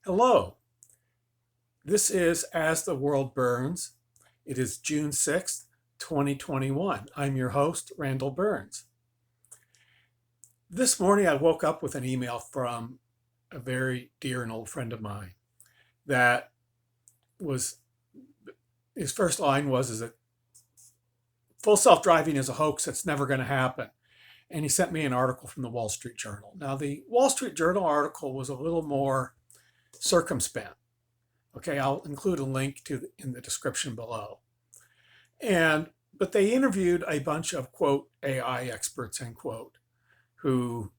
Hello, this is As the World Burns. It is June 6th, 2021. I'm your host, Randall Burns. This morning I woke up with an email from a very dear and old friend of mine that was, his first line was, is that full self-driving is a hoax, that's never going to happen. And he sent me an article from the Wall Street Journal. Now, the Wall Street Journal article was a little more circumspect. Okay, I'll include a link in the description below. But they interviewed a bunch of, quote, AI experts, end quote, who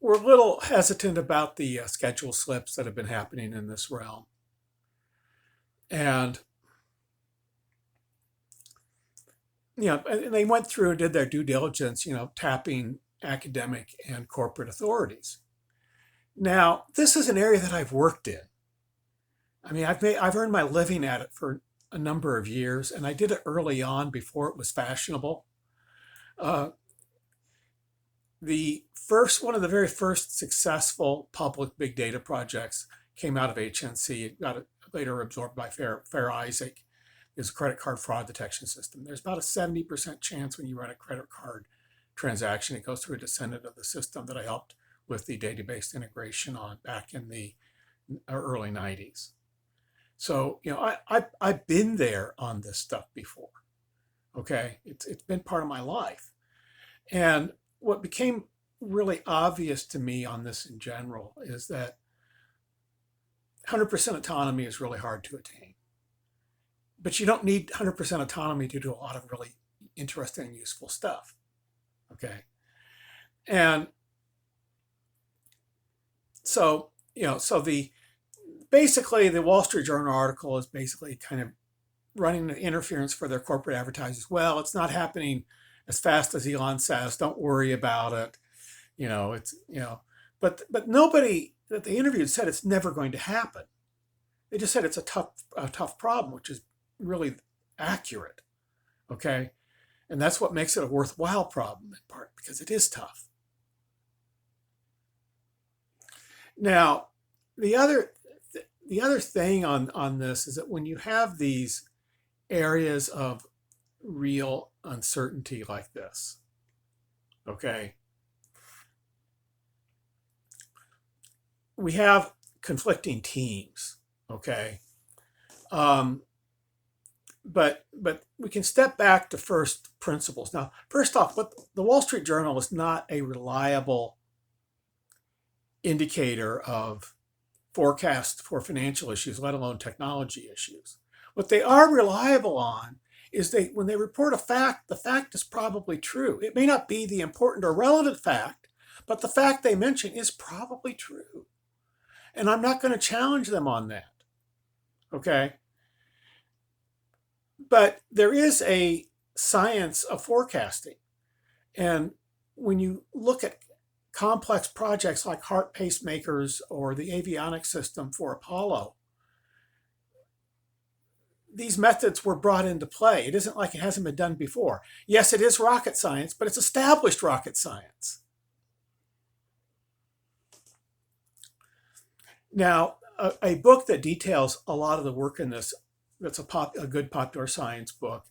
were a little hesitant about the schedule slips that have been happening in this realm. And, and they went through and did their due diligence, tapping academic and corporate authorities. Now, this is an area that I've worked in. I mean, I've earned my living at it for a number of years, and I did it early on before it was fashionable. One of the very first successful public big data projects came out of HNC. It got later absorbed by Fair Isaac. Is a credit card fraud detection system. There's about a 70% chance when you run a credit card transaction, it goes through a descendant of the system that I helped with the database integration on back in the early 90s. So, I've been there on this stuff before. Okay, it's been part of my life. And what became really obvious to me on this in general is that 100% autonomy is really hard to attain. But you don't need 100% autonomy to do a lot of really interesting and useful stuff. Okay. And so, basically the Wall Street Journal article is basically kind of running an interference for their corporate advertisers. Well, it's not happening as fast as Elon says. Don't worry about it. But nobody that they interviewed said it's never going to happen. They just said it's a tough problem, which is really accurate. Okay. And that's what makes it a worthwhile problem in part, because it is tough. Now, the other thing on this is that when you have these areas of real uncertainty like this, okay, we have conflicting teams, okay, but we can step back to first principles. Now, first off, the Wall Street Journal is not a reliable indicator of forecasts for financial issues, let alone technology issues. What they are reliable on is when they report a fact, the fact is probably true. It may not be the important or relevant fact, but the fact they mention is probably true. And I'm not going to challenge them on that. Okay? But there is a science of forecasting. And when you look at complex projects like heart pacemakers or the avionics system for Apollo, these methods were brought into play. It isn't like it hasn't been done before. Yes, it is rocket science, but it's established rocket science. Now, a book that details a lot of the work in this, that's a good popular science book,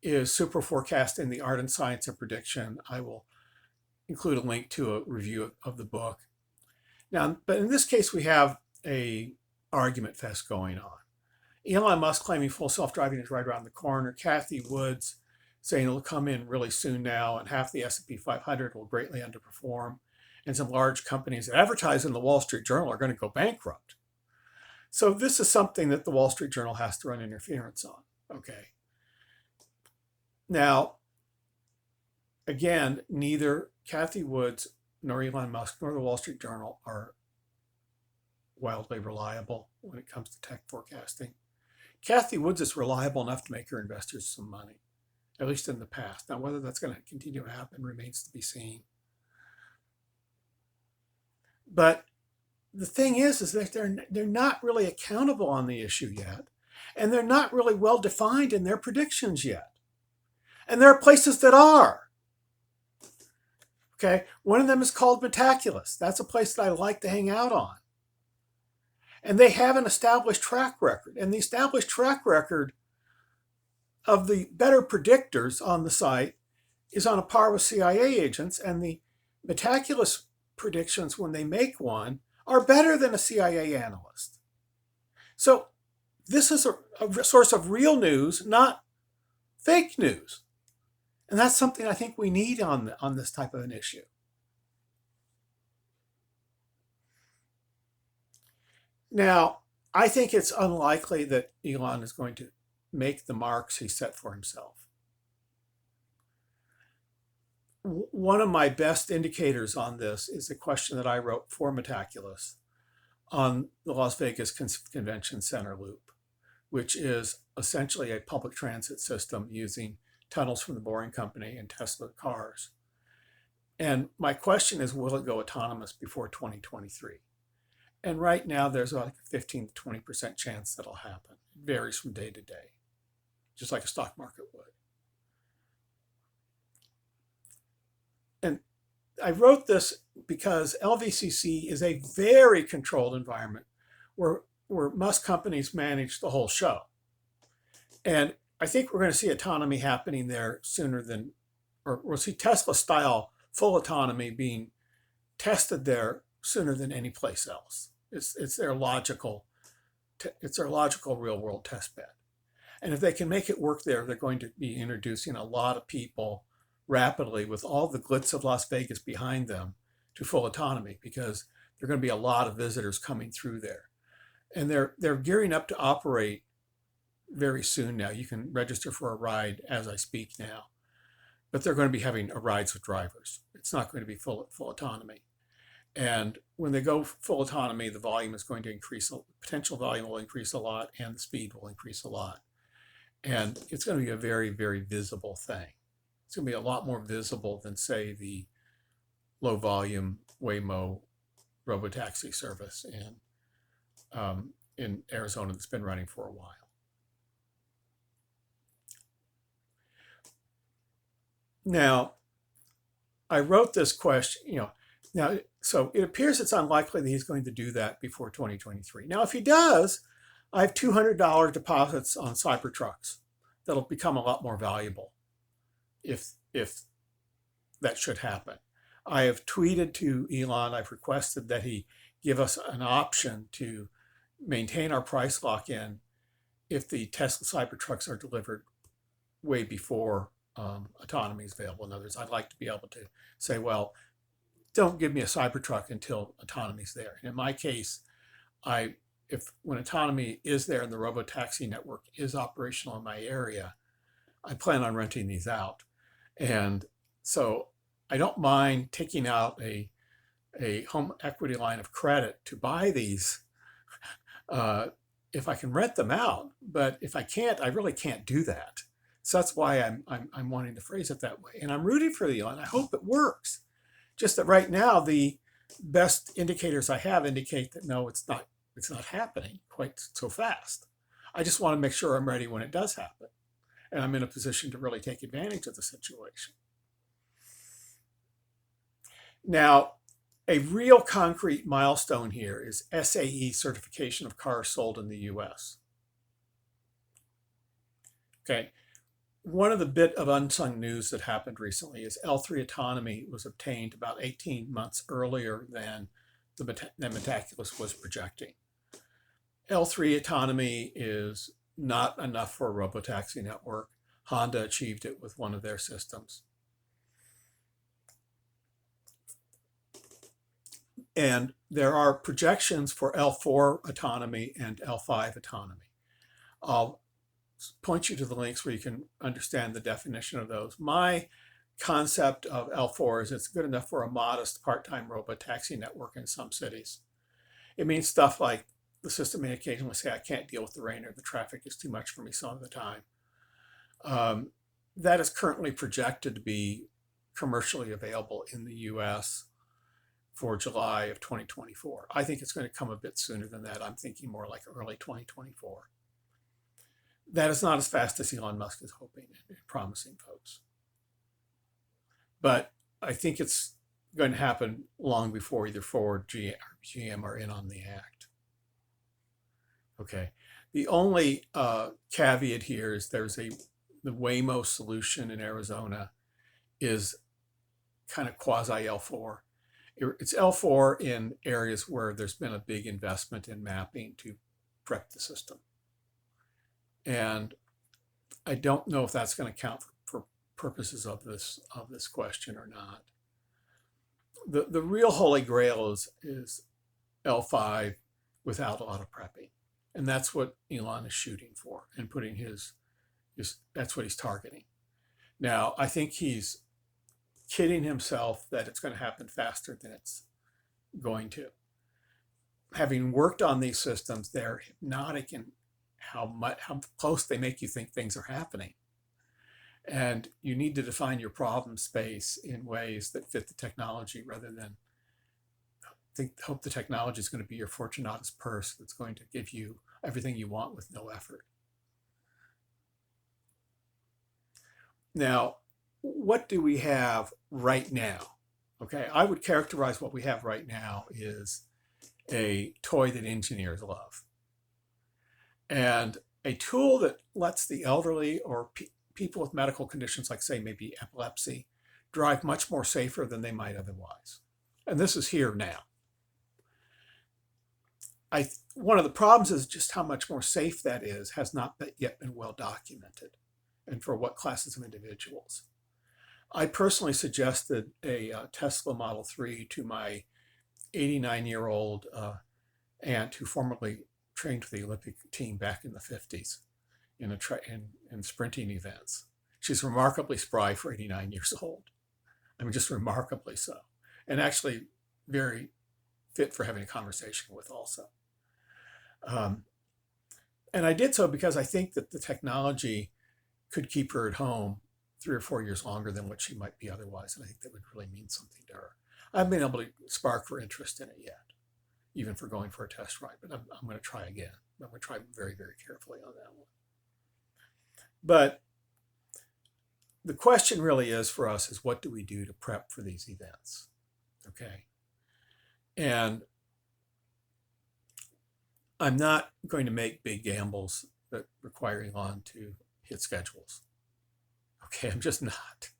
is Super Forecasting: The Art and Science of Prediction. I will include a link to a review of the book. Now, but in this case, we have a argument fest going on. Elon Musk claiming full self-driving is right around the corner. Cathie Woods saying it'll come in really soon now, and half the S&P 500 will greatly underperform. And some large companies that advertise in the Wall Street Journal are going to go bankrupt. So this is something that the Wall Street Journal has to run interference on. Okay. Now, again, neither Cathie Woods nor Elon Musk nor the Wall Street Journal are wildly reliable when it comes to tech forecasting. Cathie Woods is reliable enough to make her investors some money, at least in the past. Now, whether that's going to continue to happen remains to be seen. But the thing is that they're not really accountable on the issue yet, and they're not really well defined in their predictions yet. And there are places that are. Okay, one of them is called Metaculus. That's a place that I like to hang out on. And they have an established track record. And the established track record of the better predictors on the site is on a par with CIA agents. And the Metaculus predictions, when they make one, are better than a CIA analyst. So this is a source of real news, not fake news. And that's something I think we need on this type of an issue. Now, I think it's unlikely that Elon is going to make the marks he set for himself. One of my best indicators on this is a question that I wrote for Metaculus on the Las Vegas Convention Center loop, which is essentially a public transit system using tunnels from the Boring Company and Tesla cars. And my question is, will it go autonomous before 2023? And right now there's like a 15 to 20% chance that'll happen. It varies from day to day, just like a stock market would. And I wrote this because LVCC is a very controlled environment where Musk companies manage the whole show. And I think we're going to see autonomy happening there sooner than, or we'll see Tesla style full autonomy being tested there sooner than any place else. It's their logical real world test bed. And if they can make it work there, they're going to be introducing a lot of people rapidly with all the glitz of Las Vegas behind them to full autonomy, because there are going to be a lot of visitors coming through there. And they're gearing up to operate very soon now. You can register for a ride as I speak now, but they're going to be having rides with drivers. It's not going to be full autonomy. And when they go full autonomy, the volume is going to increase, potential volume will increase a lot, and the speed will increase a lot. And it's going to be a very, very visible thing. It's going to be a lot more visible than, say, the low volume Waymo robotaxi service in Arizona that's been running for a while. Now, I wrote this question, so it appears it's unlikely that he's going to do that before 2023. Now, if he does, I have $200 deposits on Cybertrucks that'll become a lot more valuable if that should happen. I have tweeted to Elon, I've requested that he give us an option to maintain our price lock-in if the Tesla Cybertrucks are delivered way before autonomy is available. In other words, I'd like to be able to say, well, don't give me a Cybertruck until autonomy's there. And in my case, when autonomy is there and the robotaxi network is operational in my area, I plan on renting these out. And so I don't mind taking out a home equity line of credit to buy these if I can rent them out. But if I can't, I really can't do that. So that's why I'm wanting to phrase it that way. And I'm rooting for Elon. I hope it works. Just that right now, the best indicators I have indicate that no, it's not happening quite so fast. I just want to make sure I'm ready when it does happen. And I'm in a position to really take advantage of the situation. Now, a real concrete milestone here is SAE certification of cars sold in the US. Okay. One of the bit of unsung news that happened recently is L3 autonomy was obtained about 18 months earlier than Metaculus was projecting. L3 autonomy is not enough for a robotaxi network. Honda achieved it with one of their systems. And there are projections for L4 autonomy and L5 autonomy. I'll point you to the links where you can understand the definition of those. My concept of L4 is it's good enough for a modest part-time robotaxi network in some cities. It means stuff like the system may occasionally say, I can't deal with the rain or the traffic is too much for me some of the time. That is currently projected to be commercially available in the US for July of 2024. I think it's going to come a bit sooner than that. I'm thinking more like early 2024. That is not as fast as Elon Musk is hoping and promising folks. But I think it's going to happen long before either Ford, GM are in on the act. Okay. The only caveat here is the Waymo solution in Arizona is kind of quasi L4. It's L4 in areas where there's been a big investment in mapping to prep the system. And I don't know if that's going to count for purposes of this question or not. The real holy grail is L5 without a lot of prepping. And that's what Elon is shooting for and putting that's what he's targeting. Now, I think he's kidding himself that it's going to happen faster than it's going to. Having worked on these systems, they're hypnotic in how close they make you think things are happening. And you need to define your problem space in ways that fit the technology rather than hope the technology is going to be your Fortunatus purse that's going to give you everything you want with no effort. Now, what do we have right now? Okay, I would characterize what we have right now is a toy that engineers love. And a tool that lets the elderly or people with medical conditions, like say maybe epilepsy, drive much more safer than they might otherwise. And this is here now. One of the problems is just how much more safe that is has not yet been well documented, and for what classes of individuals. I personally suggested a Tesla Model 3 to my 89-year-old aunt who formerly trained for the Olympic team back in the 50s in sprinting events. She's remarkably spry for 89 years old. I mean, just remarkably so. And actually very fit for having a conversation with also. And I did so because I think that the technology could keep her at home 3 or 4 years longer than what she might be otherwise. And I think that would really mean something to her. I haven't been able to spark her interest in it yet, even for going for a test ride, but I'm going to try again. I'm going to try very, very carefully on that one. But the question really is for us is what do we do to prep for these events? Okay. And I'm not going to make big gambles that require Elon to hit schedules. Okay, I'm just not.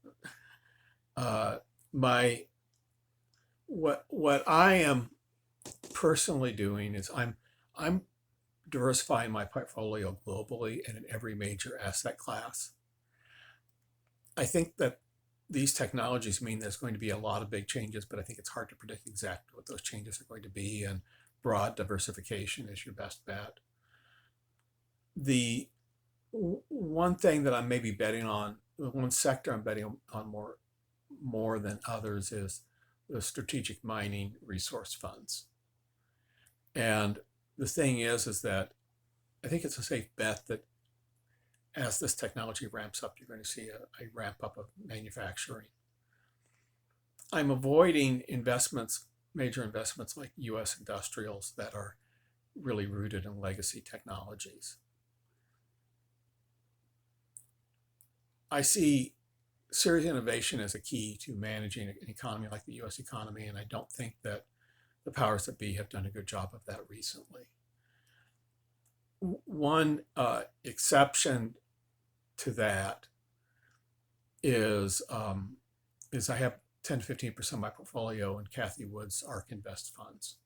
What I am personally doing is I'm diversifying my portfolio globally and in every major asset class. I think that these technologies mean there's going to be a lot of big changes, but I think it's hard to predict exactly what those changes are going to be, and broad diversification is your best bet. The one thing that I'm maybe betting on, the one sector I'm betting on more than others is the strategic mining resource funds. And the thing is that I think it's a safe bet that as this technology ramps up, you're going to see a ramp up of manufacturing. I'm avoiding major investments like US industrials that are really rooted in legacy technologies. I see serious innovation as a key to managing an economy like the US economy, and I don't think that the powers that be have done a good job of that recently. One exception to that is I have 10 to 15% of my portfolio in Cathie Woods ARK Invest funds.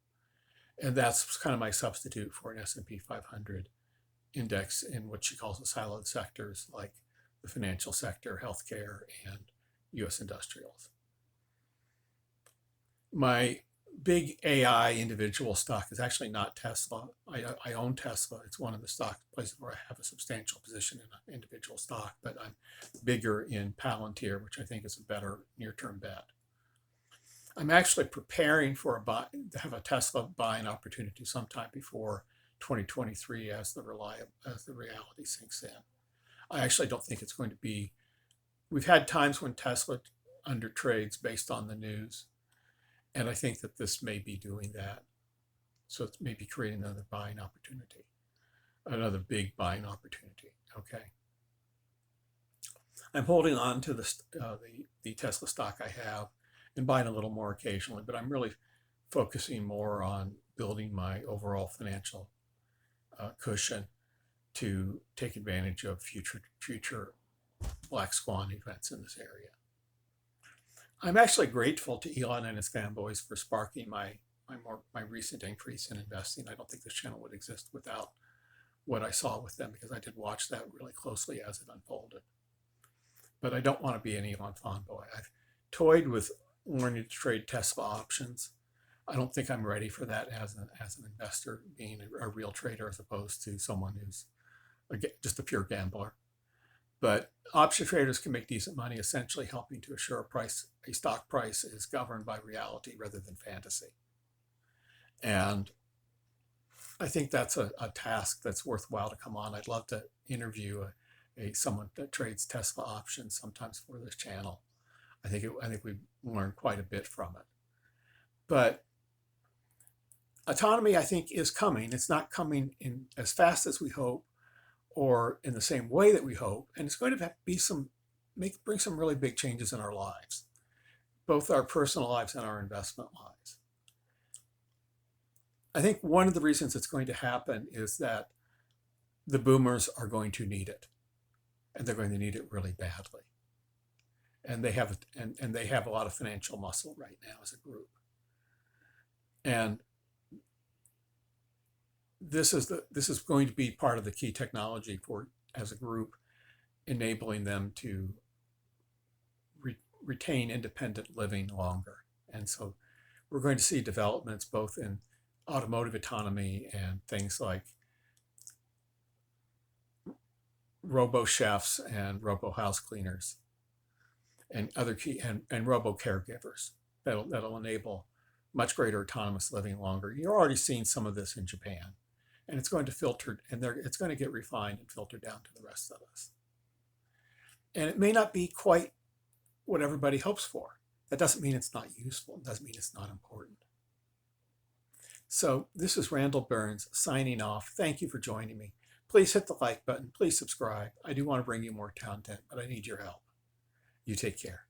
And that's kind of my substitute for an S&P 500 index in what she calls the siloed sectors like the financial sector, healthcare, and US industrials. My big AI individual stock is actually not Tesla. I own Tesla. It's one of the stock places where I have a substantial position in an individual stock, but I'm bigger in Palantir, which I think is a better near-term bet. I'm actually preparing to have a Tesla buying opportunity sometime before 2023 as the reality sinks in. I actually don't think it's going to be. We've had times when Tesla undertrades based on the news. And I think that this may be doing that. So it may be creating another buying opportunity, another big buying opportunity. Okay. I'm holding on to the Tesla stock I have, and buying a little more occasionally, but I'm really focusing more on building my overall financial cushion to take advantage of future black swan events in this area. I'm actually grateful to Elon and his fanboys for sparking my recent increase in investing. I don't think this channel would exist without what I saw with them, because I did watch that really closely as it unfolded. But I don't want to be an Elon fanboy. I've toyed with learning to trade Tesla options. I don't think I'm ready for that as an investor, being a real trader as opposed to someone who's just a pure gambler. But option traders can make decent money, essentially helping to assure a stock price is governed by reality rather than fantasy. And I think that's a task that's worthwhile to come on. I'd love to interview someone that trades Tesla options sometimes for this channel. I think we've learned quite a bit from it. But autonomy, I think, is coming. It's not coming in as fast as we hope or in the same way that we hope. And it's going to be bring some really big changes in our lives, both our personal lives and our investment lives. I think one of the reasons it's going to happen is that the boomers are going to need it, and they're going to need it really badly. And they have a lot of financial muscle right now as a group. And this is going to be part of the key technology as a group, enabling them to retain independent living longer. And so we're going to see developments both in automotive autonomy and things like robo chefs and robo house cleaners and other key and robo caregivers that'll enable much greater autonomous living longer. You're already seeing some of this in Japan, and it's going to filter, and it's going to get refined and filtered down to the rest of us. And it may not be quite what everybody hopes for. That doesn't mean it's not useful. It doesn't mean it's not important. So this is Randall Burns signing off. Thank you for joining me. Please hit the like button. Please subscribe. I do want to bring you more content, but I need your help. You take care.